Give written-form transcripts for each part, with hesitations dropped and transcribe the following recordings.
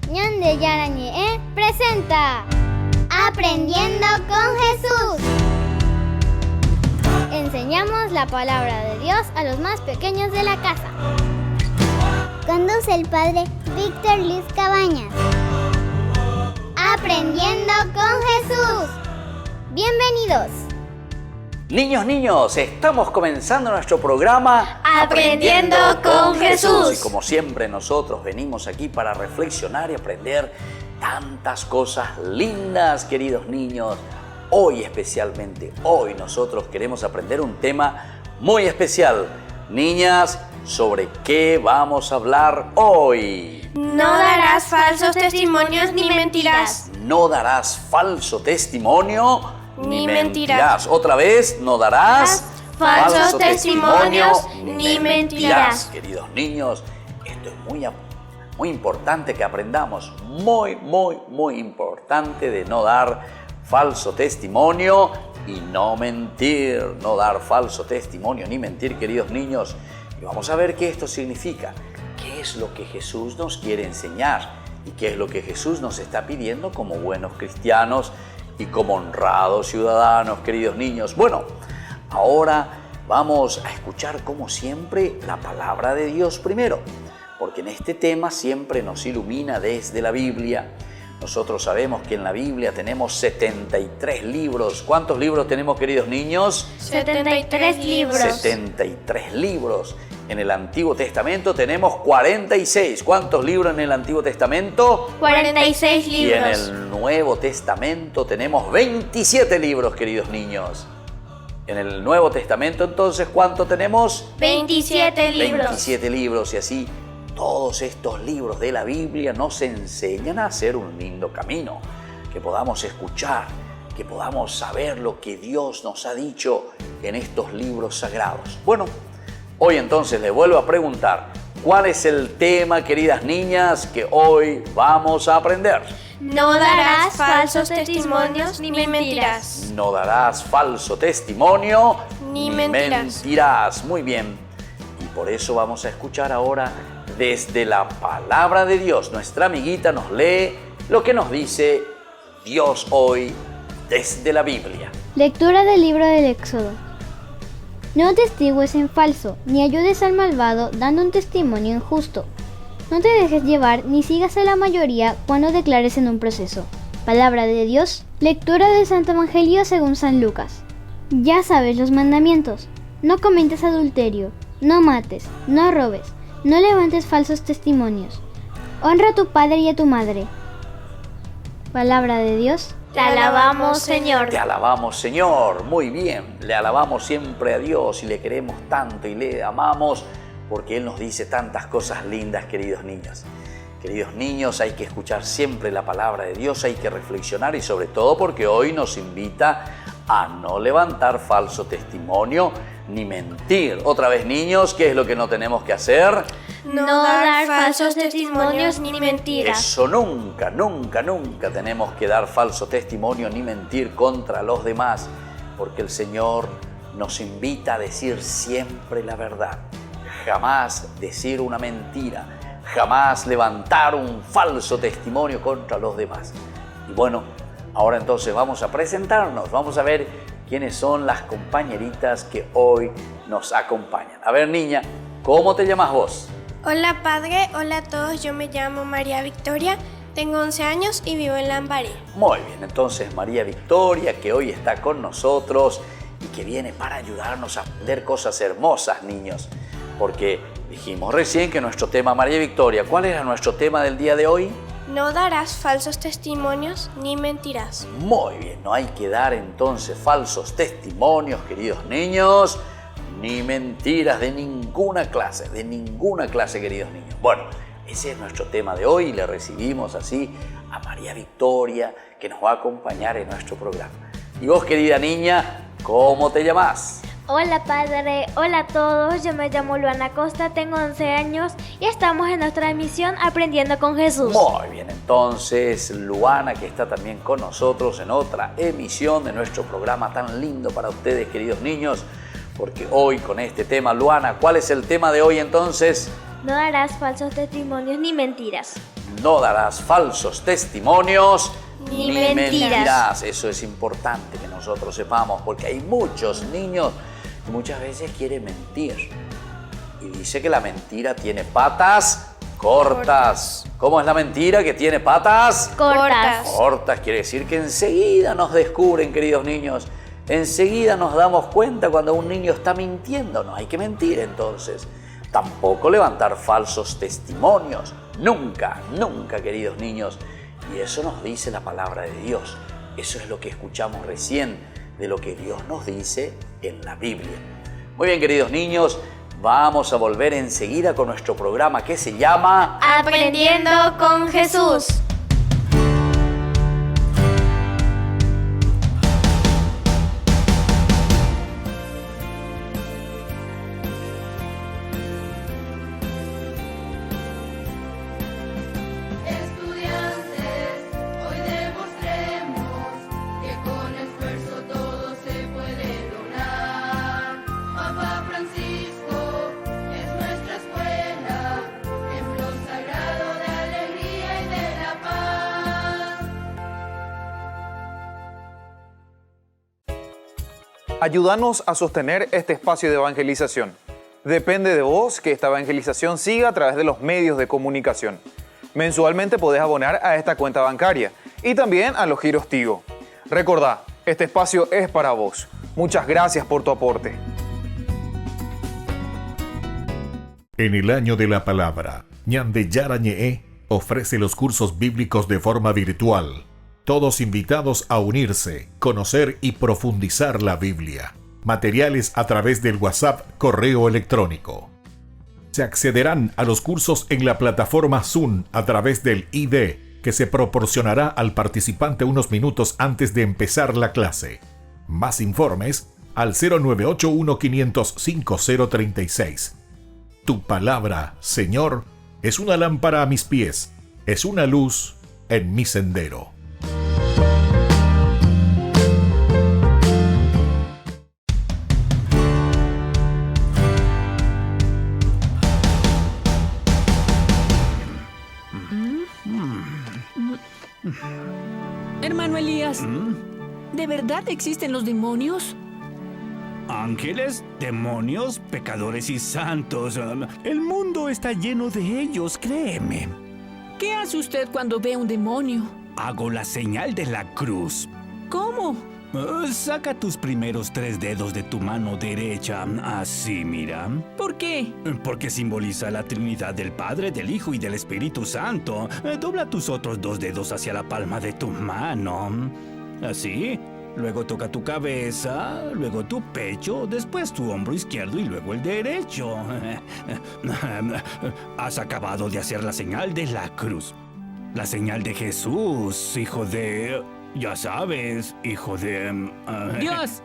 Ñande Yarañe presenta Aprendiendo con Jesús. Enseñamos la palabra de Dios a los más pequeños de la casa. Conduce el padre Víctor Luis Cabañas. Aprendiendo con Jesús. Bienvenidos. Niños, estamos comenzando nuestro programa Aprendiendo con Jesús. Y como siempre nosotros venimos aquí para reflexionar y aprender tantas cosas lindas, queridos niños. Hoy especialmente, hoy nosotros queremos aprender un tema muy especial. Niñas, ¿sobre qué vamos a hablar hoy? No darás falsos testimonios ni mentiras. No darás falso testimonio ni mentiras. Otra vez, no darás falsos testimonios ni mentiras. Queridos niños, esto es muy importante que aprendamos. Muy importante de no dar falso testimonio y no mentir. No dar falso testimonio ni mentir, queridos niños. Y vamos a ver qué esto significa. ¿Qué es lo que Jesús nos quiere enseñar? ¿Y qué es lo que Jesús nos está pidiendo como buenos cristianos y como honrados ciudadanos, queridos niños? Bueno, ahora vamos a escuchar como siempre la palabra de Dios primero, porque en este tema siempre nos ilumina desde la Biblia. Nosotros sabemos que en la Biblia tenemos 73 libros. ¿Cuántos libros tenemos, queridos niños? 73 libros. 73 libros. En el Antiguo Testamento tenemos 46. ¿Cuántos libros en el Antiguo Testamento? 46 libros. Y en el Nuevo Testamento tenemos 27 libros, queridos niños. En el Nuevo Testamento, entonces, ¿cuánto tenemos? 27 libros. 27 libros, y así todos estos libros de la Biblia nos enseñan a hacer un lindo camino, que podamos escuchar, que podamos saber lo que Dios nos ha dicho en estos libros sagrados. Bueno, hoy entonces les vuelvo a preguntar, ¿cuál es el tema, queridas niñas, que hoy vamos a aprender? No darás falsos testimonios ni mentiras. No darás falso testimonio ni mentiras. Muy bien. Y por eso vamos a escuchar ahora desde la palabra de Dios. Nuestra amiguita nos lee lo que nos dice Dios hoy desde la Biblia. Lectura del libro del Éxodo. No atestigues en falso, ni ayudes al malvado dando un testimonio injusto. No te dejes llevar ni sigas a la mayoría cuando declares en un proceso. Palabra de Dios. Lectura del Santo Evangelio según San Lucas. Ya sabes los mandamientos. No cometas adulterio, no mates, no robes, no levantes falsos testimonios. Honra a tu padre y a tu madre. Palabra de Dios. Te alabamos, Señor. Te alabamos, Señor. Muy bien. Le alabamos siempre a Dios y le queremos tanto y le amamos porque Él nos dice tantas cosas lindas, queridos niños. Queridos niños, hay que escuchar siempre la palabra de Dios, hay que reflexionar y sobre todo porque hoy nos invita a no levantar falso testimonio ni mentir. Otra vez, niños, ¿qué es lo que no tenemos que hacer? No dar falsos testimonios ni mentiras. Eso nunca tenemos que dar falso testimonio ni mentir contra los demás, porque el Señor nos invita a decir siempre la verdad. Jamás decir una mentira, jamás levantar un falso testimonio contra los demás. Y bueno, ahora entonces vamos a presentarnos, vamos a ver quiénes son las compañeritas que hoy nos acompañan. A ver, niña, ¿cómo te llamas vos? Hola padre, hola a todos, yo me llamo María Victoria, tengo 11 años y vivo en Lambaré. Muy bien, entonces María Victoria, que hoy está con nosotros y que viene para ayudarnos a aprender cosas hermosas, niños. Porque dijimos recién que nuestro tema, María Victoria, ¿cuál era nuestro tema del día de hoy? No darás falsos testimonios ni mentirás. Muy bien, no hay que dar entonces falsos testimonios, queridos niños, ni mentiras de ninguna clase, queridos niños. Bueno, ese es nuestro tema de hoy y le recibimos así a María Victoria, que nos va a acompañar en nuestro programa. Y vos, querida niña, ¿cómo te llamás? Hola padre, hola a todos, yo me llamo Luana Costa, tengo 11 años y estamos en nuestra emisión Aprendiendo con Jesús. Muy bien, entonces Luana, que está también con nosotros en otra emisión de nuestro programa tan lindo para ustedes, queridos niños, porque hoy con este tema, Luana, ¿cuál es el tema de hoy entonces? No darás falsos testimonios ni mentiras. no darás falsos testimonios Ni mentiras. Eso es importante que nosotros sepamos, porque hay muchos niños que muchas veces quieren mentir. Y dice que la mentira tiene patas cortas. ¿Cómo es la mentira que tiene patas? Cortas. Cortas quiere decir que enseguida nos descubren, queridos niños. Enseguida nos damos cuenta cuando un niño está mintiendo. No hay que mentir entonces. Tampoco levantar falsos testimonios. Nunca, nunca, queridos niños. Y eso nos dice la palabra de Dios. Eso es lo que escuchamos recién de lo que Dios nos dice en la Biblia. Muy bien, queridos niños, vamos a volver enseguida con nuestro programa que se llama Aprendiendo con Jesús. Ayúdanos a sostener este espacio de evangelización. Depende de vos que esta evangelización siga a través de los medios de comunicación. Mensualmente podés abonar a esta cuenta bancaria y también a los giros Tigo. Recordá, este espacio es para vos. Muchas gracias por tu aporte. En el año de la palabra, Ñande Yarañe ofrece los cursos bíblicos de forma virtual. Todos invitados a unirse, conocer y profundizar la Biblia. Materiales a través del WhatsApp, correo electrónico. Se accederán a los cursos en la plataforma Zoom a través del ID, que se proporcionará al participante unos minutos antes de empezar la clase. Más informes al 0981-500-5036. Tu palabra, Señor, es una lámpara a mis pies, es una luz en mi sendero. Hermano Elías, ¿de verdad existen los demonios? Ángeles, demonios, pecadores y santos. El mundo está lleno de ellos, créeme. ¿Qué hace usted cuando ve un demonio? Hago la señal de la cruz. ¿Cómo? Saca tus primeros 3 dedos de tu mano derecha. Así, mira. ¿Por qué? Porque simboliza la Trinidad del Padre, del Hijo y del Espíritu Santo. Dobla tus otros 2 dedos hacia la palma de tu mano. Así. Luego toca tu cabeza, luego tu pecho, después tu hombro izquierdo y luego el derecho. Has acabado de hacer la señal de la cruz. La señal de Jesús, hijo de... Ya sabes, hijo de... ¡Dios!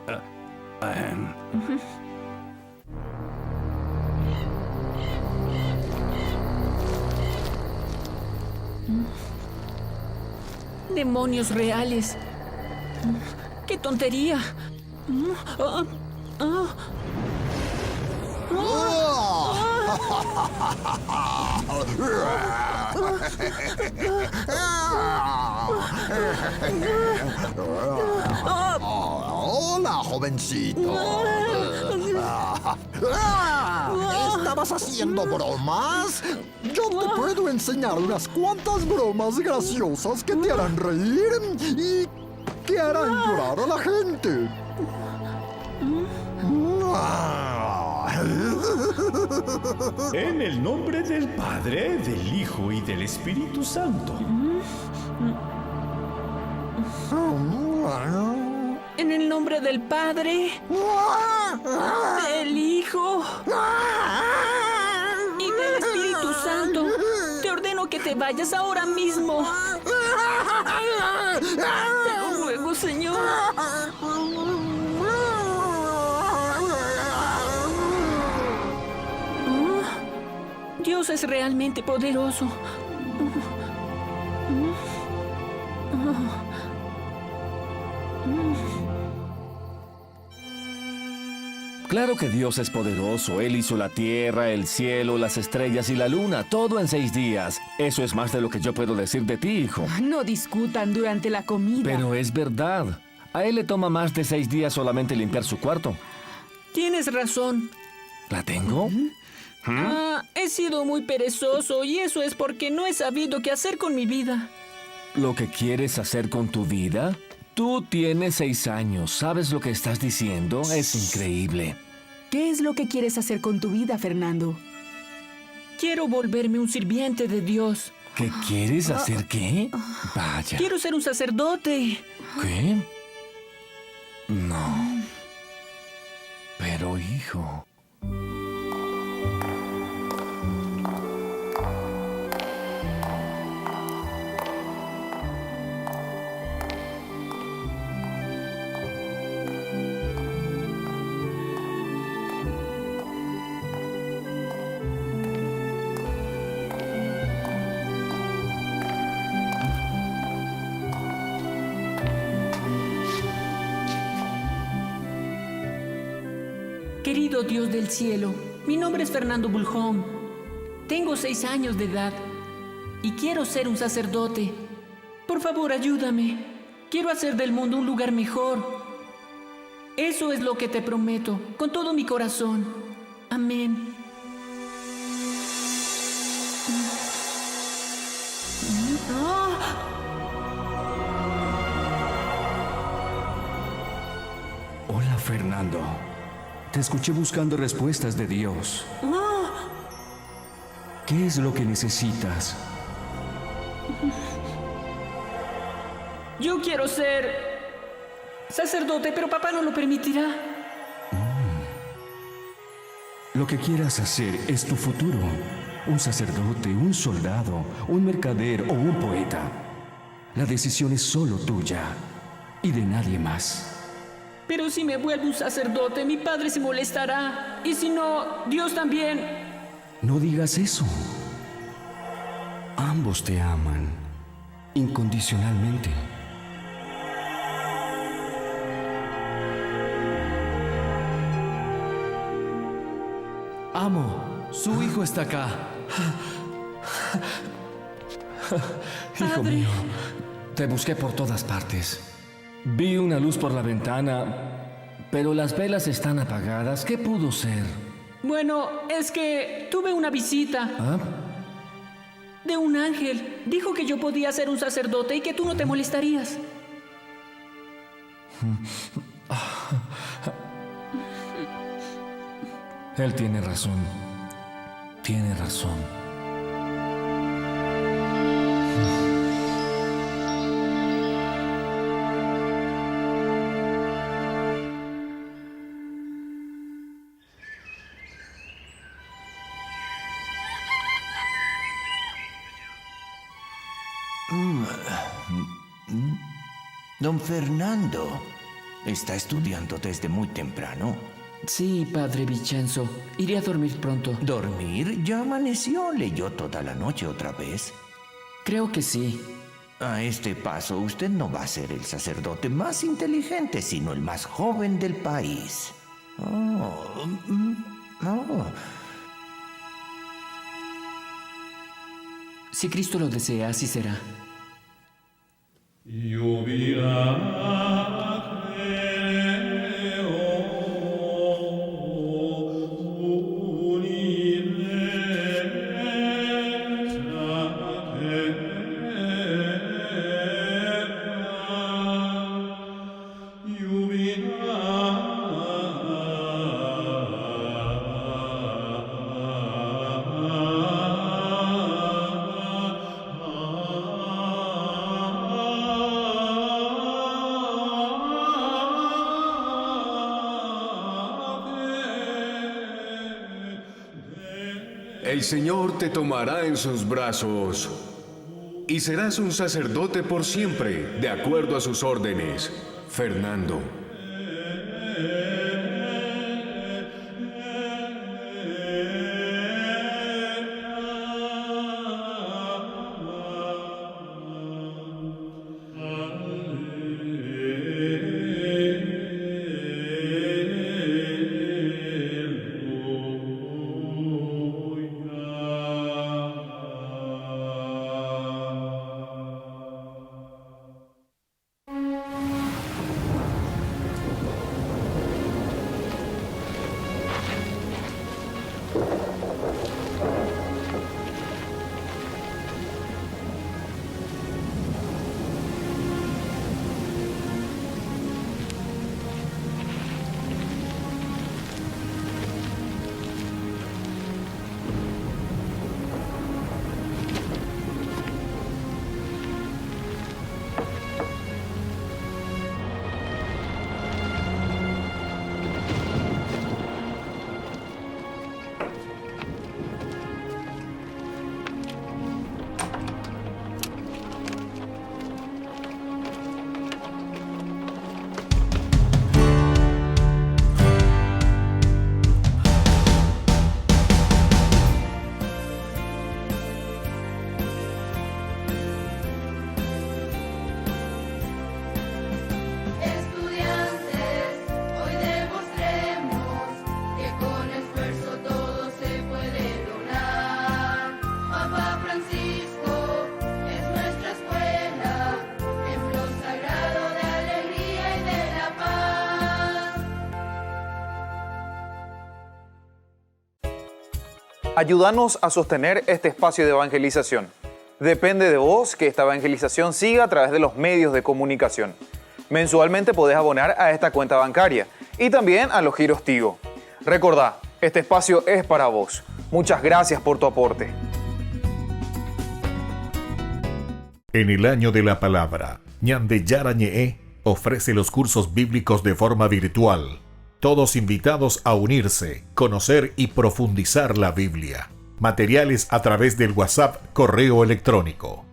Demonios reales. ¡Qué tontería! Hola, jovencito. ¿Estabas haciendo bromas? Yo te puedo enseñar unas cuantas bromas graciosas que te harán reír y que harán llorar a la gente. En el nombre del Padre, del Hijo y del Espíritu Santo. En el nombre del Padre, del Hijo y del Espíritu Santo, te ordeno que te vayas ahora mismo. Te lo ruego, Señor. Dios es realmente poderoso. Claro que Dios es poderoso. Él hizo la tierra, el cielo, las estrellas y la luna, todo en 6 días. Eso es más de lo que yo puedo decir de ti, hijo. No discutan durante la comida. Pero es verdad. A él le toma más de 6 días solamente limpiar su cuarto. Tienes razón. ¿La tengo? He sido muy perezoso y eso es porque no he sabido qué hacer con mi vida. ¿Lo que quieres hacer con tu vida? Tú tienes 6 años. ¿Sabes lo que estás diciendo? Es increíble. ¿Qué es lo que quieres hacer con tu vida, Fernando? Quiero volverme un sirviente de Dios. ¿Qué quieres hacer qué? Vaya. Quiero ser un sacerdote. ¿Qué? No. Pero, hijo... Querido Dios del cielo, mi nombre es Fernando Buljón. Tengo 6 años de edad y quiero ser un sacerdote. Por favor, ayúdame. Quiero hacer del mundo un lugar mejor. Eso es lo que te prometo, con todo mi corazón. Amén. Hola, Fernando. Te escuché buscando respuestas de Dios. ¿Qué es lo que necesitas? Yo quiero ser sacerdote, pero papá no lo permitirá. Lo que quieras hacer es tu futuro. Un sacerdote, un soldado, un mercader o un poeta. La decisión es solo tuya y de nadie más. Pero si me vuelvo un sacerdote, mi padre se molestará. Y si no, Dios también. No digas eso. Ambos te aman incondicionalmente. Amo, su hijo está acá. Hijo mío, te busqué por todas partes. Vi una luz por la ventana, pero las velas están apagadas. ¿Qué pudo ser? Bueno, es que tuve una visita. De un ángel. Dijo que yo podía ser un sacerdote y que tú no te molestarías. Él tiene razón. Tiene razón. Don Fernando, ¿está estudiando desde muy temprano? Sí, padre Vincenzo. Iré a dormir pronto. ¿Dormir? ¿Ya amaneció? ¿Leyó toda la noche otra vez? Creo que sí. A este paso, usted no va a ser el sacerdote más inteligente, sino el más joven del país. Si Cristo lo desea, así será. El Señor te tomará en sus brazos y serás un sacerdote por siempre, de acuerdo a sus órdenes. Fernando. Ayúdanos a sostener este espacio de evangelización. Depende de vos que esta evangelización siga a través de los medios de comunicación. Mensualmente podés abonar a esta cuenta bancaria y también a los giros Tigo. Recordá, este espacio es para vos. Muchas gracias por tu aporte. En el año de la palabra, Ñande Yarañe ofrece los cursos bíblicos de forma virtual. Todos invitados a unirse, conocer y profundizar la Biblia. Materiales a través del WhatsApp, correo electrónico.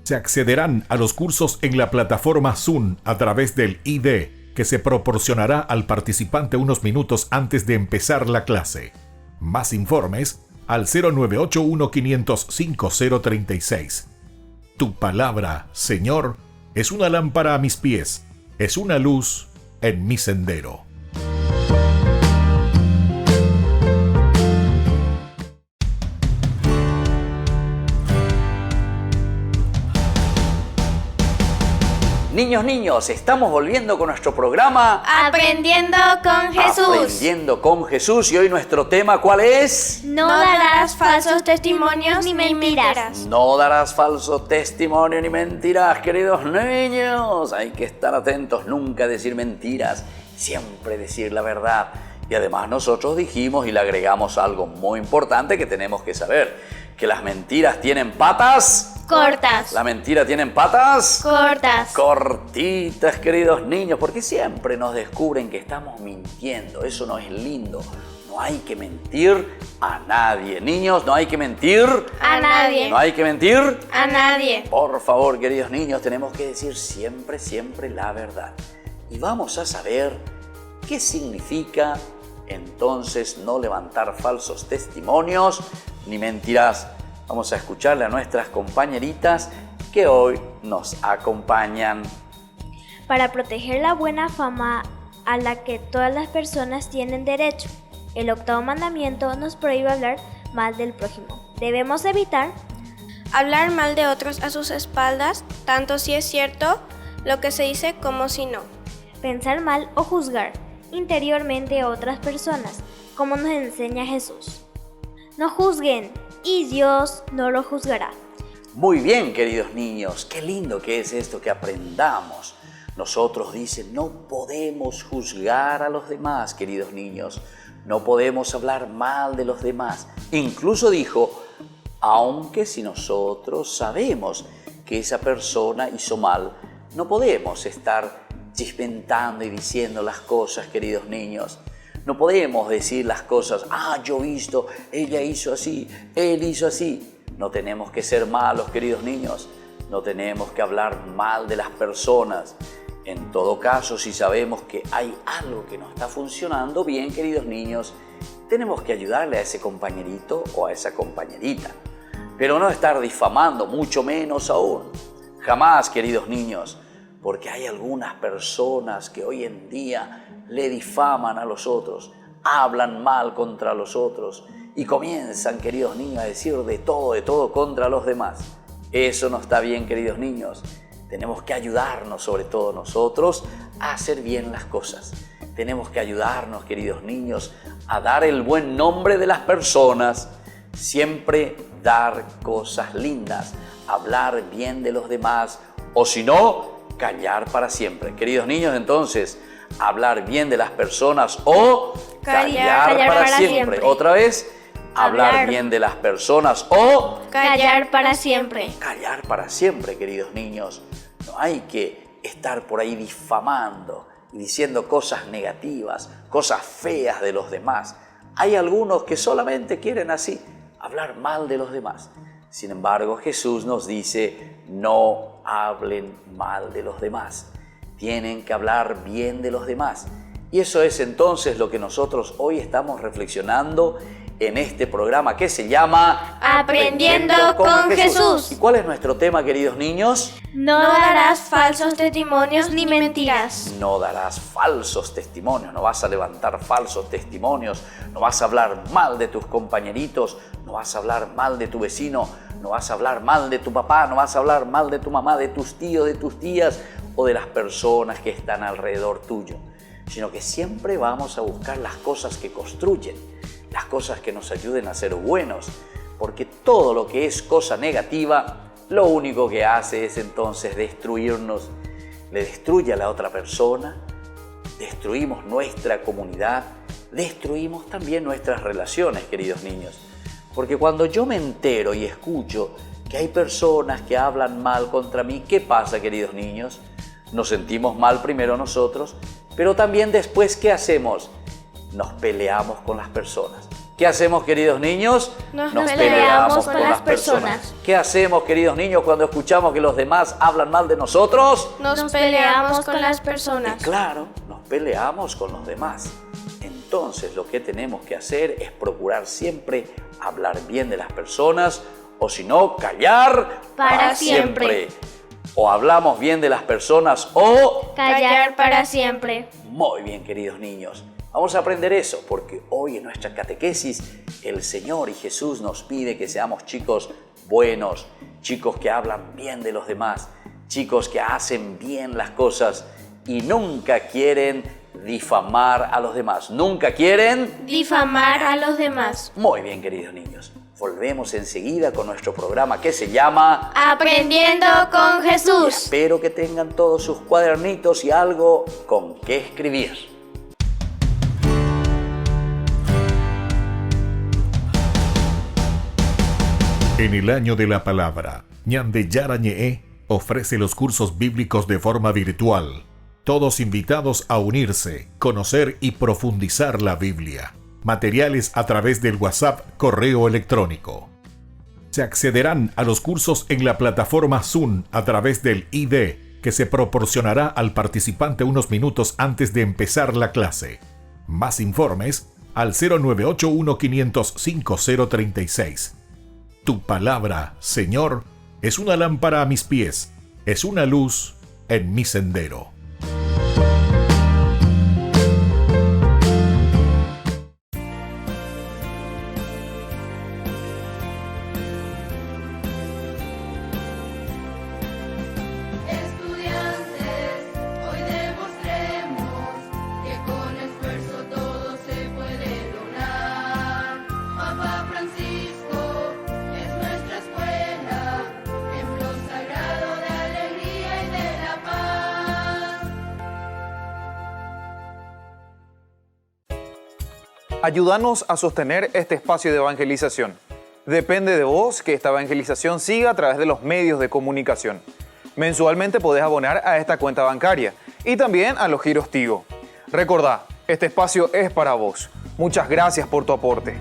Se accederán a los cursos en la plataforma Zoom a través del ID, que se proporcionará al participante unos minutos antes de empezar la clase. Más informes al 0981-500-5036. Tu palabra, Señor, es una lámpara a mis pies, es una luz en mi sendero. Niños, estamos volviendo con nuestro programa Aprendiendo con Jesús. Aprendiendo con Jesús. Y hoy nuestro tema, ¿cuál es? No darás falsos testimonios ni mentiras. No darás falso testimonio ni mentiras, queridos niños. Hay que estar atentos, nunca decir mentiras, siempre decir la verdad. Y además nosotros dijimos y le agregamos algo muy importante que tenemos que saber, que las mentiras tienen patas cortas. La mentira tienen patas cortas. Cortitas, queridos niños, porque siempre nos descubren que estamos mintiendo. Eso no es lindo. No hay que mentir a nadie. Niños, no hay que mentir a nadie. No hay que mentir a nadie. Por favor, queridos niños, tenemos que decir siempre, siempre la verdad. Y vamos a saber qué significa entonces no levantar falsos testimonios ni mentiras. Vamos a escucharle a nuestras compañeritas que hoy nos acompañan. Para proteger la buena fama a la que todas las personas tienen derecho, el 8º mandamiento nos prohíbe hablar mal del prójimo. Debemos evitar hablar mal de otros a sus espaldas, tanto si es cierto lo que se dice como si no. Pensar mal o juzgar interiormente a otras personas, como nos enseña Jesús. No juzguen, y Dios no lo juzgará. Muy bien, queridos niños, qué lindo que es esto que aprendamos. Nosotros dicen, no podemos juzgar a los demás, queridos niños. No podemos hablar mal de los demás. Incluso dijo, aunque si nosotros sabemos que esa persona hizo mal, no podemos estar chismentando y diciendo las cosas, queridos niños. No podemos decir las cosas, yo he visto, ella hizo así, él hizo así. No tenemos que ser malos, queridos niños. No tenemos que hablar mal de las personas. En todo caso, si sabemos que hay algo que no está funcionando bien, queridos niños, tenemos que ayudarle a ese compañerito o a esa compañerita. Pero no estar difamando, mucho menos aún. Jamás, queridos niños, porque hay algunas personas que hoy en día le difaman a los otros, hablan mal contra los otros y comienzan, queridos niños, a decir de todo contra los demás. Eso no está bien, queridos niños. Tenemos que ayudarnos, sobre todo nosotros, a hacer bien las cosas. Tenemos que ayudarnos, queridos niños, a dar el buen nombre de las personas. Siempre dar cosas lindas, hablar bien de los demás, o si no, callar para siempre. Queridos niños, entonces, hablar bien de las personas o callar para siempre. Otra vez, hablar bien de las personas o callar para siempre. Callar para siempre, queridos niños. No hay que estar por ahí difamando y diciendo cosas negativas, cosas feas de los demás. Hay algunos que solamente quieren así, hablar mal de los demás. Sin embargo, Jesús nos dice, no hablen mal de los demás. Tienen que hablar bien de los demás. Y eso es entonces lo que nosotros hoy estamos reflexionando en este programa que se llama Aprendiendo con Jesús. ¿Y cuál es nuestro tema, queridos niños? No darás falsos testimonios ni mentiras. No darás falsos testimonios, no vas a levantar falsos testimonios, no vas a hablar mal de tus compañeritos, no vas a hablar mal de tu vecino, no vas a hablar mal de tu papá, no vas a hablar mal de tu mamá, de tus tíos, de tus tías o de las personas que están alrededor tuyo, sino que siempre vamos a buscar las cosas que construyen, las cosas que nos ayuden a ser buenos, porque todo lo que es cosa negativa, lo único que hace es entonces destruirnos, le destruye a la otra persona, destruimos nuestra comunidad, destruimos también nuestras relaciones, queridos niños. Porque cuando yo me entero y escucho que hay personas que hablan mal contra mí, ¿qué pasa, queridos niños? Nos sentimos mal primero nosotros, pero también después, ¿qué hacemos? Nos peleamos con las personas. ¿Qué hacemos, queridos niños? Nos peleamos con las personas. ¿Qué hacemos, queridos niños, cuando escuchamos que los demás hablan mal de nosotros? Nos peleamos con las personas. Y claro, nos peleamos con los demás. Entonces, lo que tenemos que hacer es procurar siempre hablar bien de las personas, o si no, callar para siempre. O hablamos bien de las personas o callar para siempre. Muy bien, queridos niños. Vamos a aprender eso porque hoy en nuestra catequesis el Señor y Jesús nos pide que seamos chicos buenos, chicos que hablan bien de los demás, chicos que hacen bien las cosas y nunca quieren difamar a los demás. Nunca quieren difamar a los demás. Muy bien, queridos niños. Volvemos enseguida con nuestro programa que se llama Aprendiendo con Jesús. Espero que tengan todos sus cuadernitos y algo con qué escribir. En el año de la palabra, Ñande Yarañe ofrece los cursos bíblicos de forma virtual. Todos invitados a unirse, conocer y profundizar la Biblia. Materiales a través del WhatsApp, correo electrónico. Se accederán a los cursos en la plataforma Zoom a través del ID, que se proporcionará al participante unos minutos antes de empezar la clase. Más informes al 0981-500-5036. Tu palabra, Señor, es una lámpara a mis pies, es una luz en mi sendero. Ayúdanos a sostener este espacio de evangelización. Depende de vos que esta evangelización siga a través de los medios de comunicación. Mensualmente podés abonar a esta cuenta bancaria y también a los giros Tigo. Recordá, este espacio es para vos. Muchas gracias por tu aporte.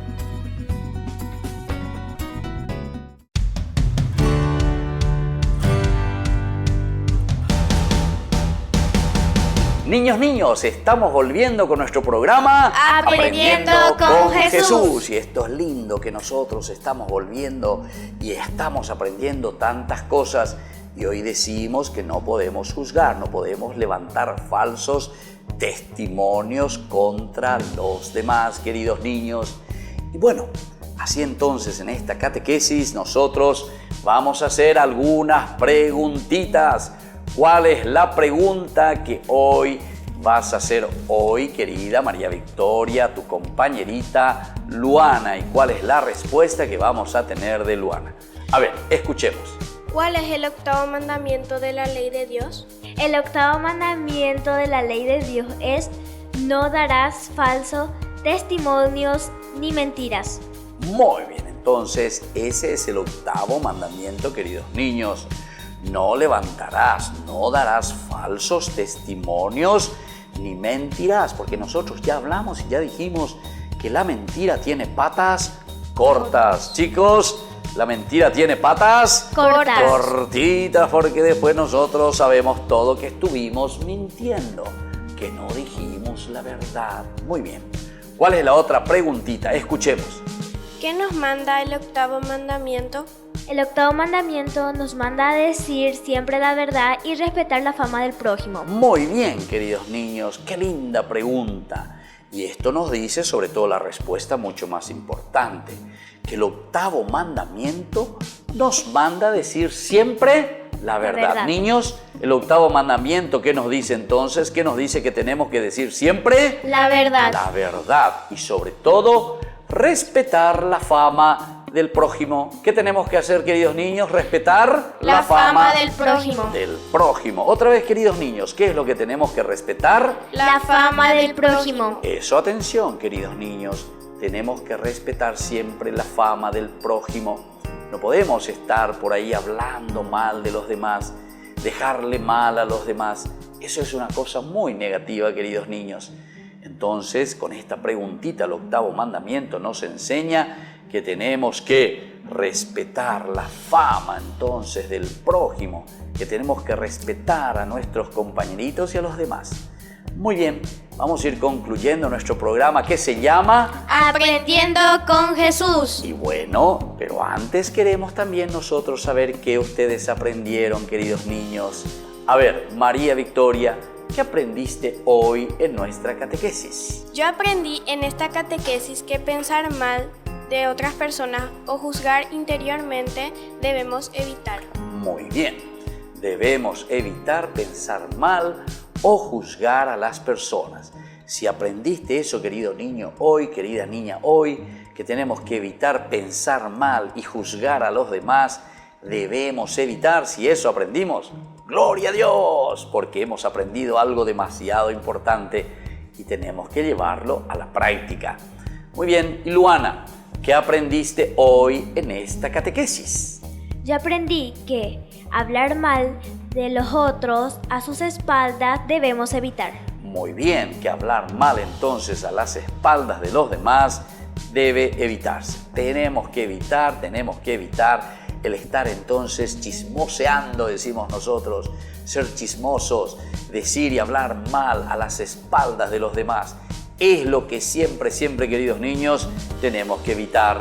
Niños, estamos volviendo con nuestro programa Aprendiendo con Jesús. Y esto es lindo que nosotros estamos volviendo y estamos aprendiendo tantas cosas. Y hoy decimos que no podemos juzgar, no podemos levantar falsos testimonios contra los demás, queridos niños. Y bueno, así entonces en esta catequesis nosotros vamos a hacer algunas preguntitas. ¿Cuál es la pregunta que hoy vas a hacer hoy, querida María Victoria, tu compañerita Luana? ¿Y cuál es la respuesta que vamos a tener de Luana? A ver, escuchemos. ¿Cuál es el octavo mandamiento de la ley de Dios? El octavo mandamiento de la ley de Dios es: no darás falsos testimonios ni mentiras. Muy bien, entonces ese es el octavo mandamiento, queridos niños. No levantarás, no darás falsos testimonios ni mentirás, porque nosotros ya hablamos y ya dijimos que la mentira tiene patas cortas. Chicos, la mentira tiene patas cortitas, porque después nosotros sabemos todo que estuvimos mintiendo, que no dijimos la verdad. Muy bien. ¿Cuál es la otra preguntita? Escuchemos. ¿Qué nos manda el octavo mandamiento? El octavo mandamiento nos manda a decir siempre la verdad y respetar la fama del prójimo. Muy bien, queridos niños, qué linda pregunta. Y esto nos dice sobre todo la respuesta mucho más importante, que el octavo mandamiento nos manda a decir siempre la verdad. Niños, el octavo mandamiento, ¿qué nos dice entonces? ¿Qué nos dice que tenemos que decir siempre? La verdad. La verdad y sobre todo respetar la fama del prójimo. ¿Qué tenemos que hacer, queridos niños? Respetar la fama del prójimo. Del prójimo. Otra vez, queridos niños, ¿qué es lo que tenemos que respetar? La fama del prójimo. Eso, atención, queridos niños. Tenemos que respetar siempre la fama del prójimo. No podemos estar por ahí hablando mal de los demás, dejarle mal a los demás. Eso es una cosa muy negativa, queridos niños. Entonces, con esta preguntita, el 8º mandamiento nos enseña que tenemos que respetar la fama entonces del prójimo, que tenemos que respetar a nuestros compañeritos y a los demás. Muy bien, vamos a ir concluyendo nuestro programa que se llama Aprendiendo con Jesús. Y bueno, pero antes queremos también nosotros saber qué ustedes aprendieron, queridos niños. A ver, María Victoria, ¿qué aprendiste hoy en nuestra catequesis? Yo aprendí en esta catequesis que pensar mal de otras personas o juzgar interiormente debemos evitar. Muy bien, debemos evitar pensar mal o juzgar a las personas. Si aprendiste eso, querido niño, hoy, querida niña, hoy, que tenemos que evitar pensar mal y juzgar a los demás, debemos evitar. Si eso aprendimos, ¡gloria a Dios! Porque hemos aprendido algo demasiado importante y tenemos que llevarlo a la práctica. Muy bien, y Luana, ¿qué aprendiste hoy en esta catequesis? Yo aprendí que hablar mal de los otros a sus espaldas debemos evitar. Muy bien, que hablar mal entonces a las espaldas de los demás debe evitarse. Tenemos que evitar el estar entonces chismoseando, decimos nosotros, ser chismosos, decir y hablar mal a las espaldas de los demás. Es lo que siempre, queridos niños, tenemos que evitar.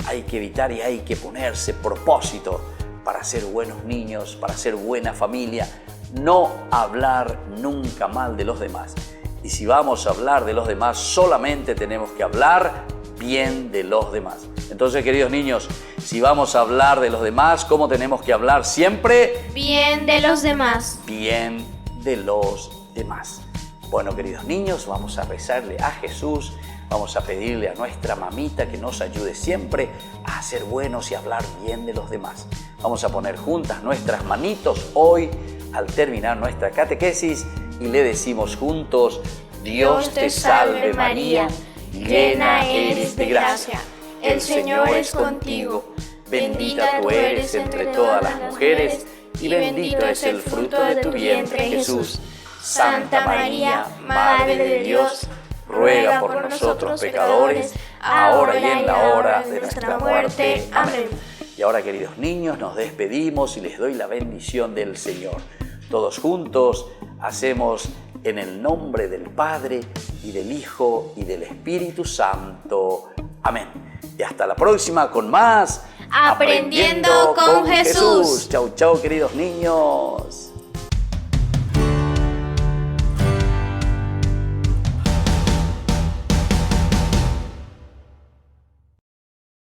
Hay que evitar y hay que ponerse propósito para ser buenos niños, para ser buena familia. No hablar nunca mal de los demás. Y si vamos a hablar de los demás, solamente tenemos que hablar bien de los demás. Entonces, queridos niños, si vamos a hablar de los demás, ¿cómo tenemos que hablar siempre? Bien de los demás. Bien de los demás. Bueno, queridos niños, vamos a rezarle a Jesús, vamos a pedirle a nuestra mamita que nos ayude siempre a ser buenos y hablar bien de los demás. Vamos a poner juntas nuestras manitos hoy al terminar nuestra catequesis y le decimos juntos: Dios te salve María, llena eres de gracia, el Señor es contigo, bendita tú eres entre todas las mujeres y bendito es el fruto de tu vientre Jesús. Santa María, Madre de Dios, ruega por nosotros pecadores, ahora y en la hora de nuestra muerte. Amén. Y ahora, queridos niños, nos despedimos y les doy la bendición del Señor. Todos juntos hacemos en el nombre del Padre y del Hijo y del Espíritu Santo. Amén. Y hasta la próxima con más Aprendiendo con Jesús. Chau, chau, queridos niños.